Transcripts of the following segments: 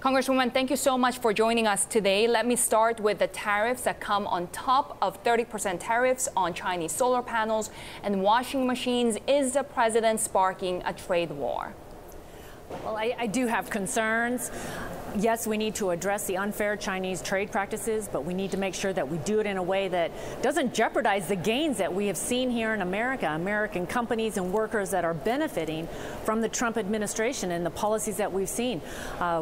Congresswoman, thank you so much for joining us today. Let me start with the tariffs that come on top of 30% tariffs on Chinese solar panels and washing machines. Is the president sparking a trade war? Well, I do have concerns. Yes, we need to address the unfair Chinese trade practices, but we need to make sure that we do it in a way that doesn't jeopardize the gains that we have seen here in America. American companies and workers that are benefiting from the Trump administration and the policies that we've seen.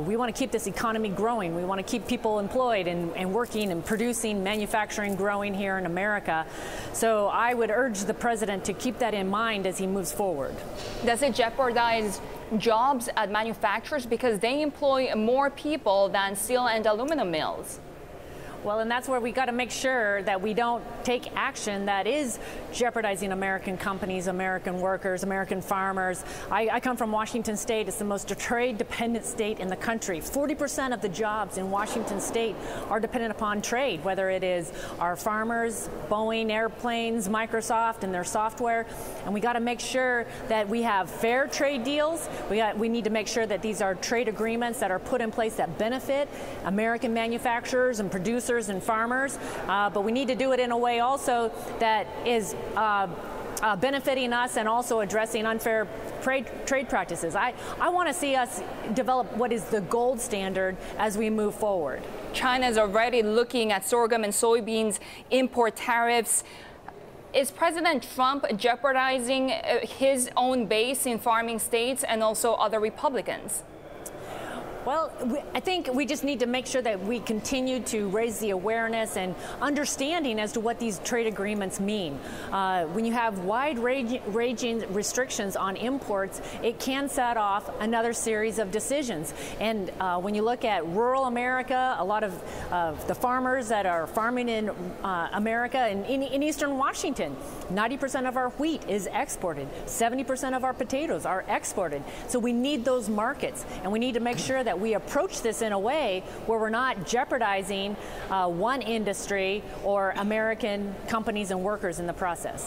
We want to keep this economy growing. We want to keep people employed and working and producing, manufacturing, growing here in America. So I would urge the president to keep that in mind as he moves forward. Does it jeopardize jobs at manufacturers because they employ more people than steel and aluminum mills? Well, and that's where we got to make sure that we don't take action that is jeopardizing American companies, American workers, American farmers. I come from Washington State. It's the most trade-dependent state in the country. 40% of the jobs in Washington State are dependent upon trade, whether it is our farmers, Boeing, airplanes, Microsoft, and their software. And we got to make sure that we have fair trade deals. We need to make sure that these are trade agreements that are put in place that benefit American manufacturers and producers and farmers, but we need to do it in a way also that is benefiting us and also addressing unfair trade practices. I want to see us develop what is the gold standard as we move forward. China is already looking at sorghum and soybeans import tariffs. Is President Trump jeopardizing his own base in farming states and also other Republicans? Well, I think we just need to make sure that we continue to raise the awareness and understanding as to what these trade agreements mean. When you have wide-ranging restrictions on imports, it can set off another series of decisions. And when you look at rural America, a lot of the farmers that are farming in America and in eastern Washington, 90% of our wheat is exported. 70% of our potatoes are exported. So we need those markets, and we need to make sure that we approach this in a way where we're not jeopardizing one industry or American companies and workers in the process.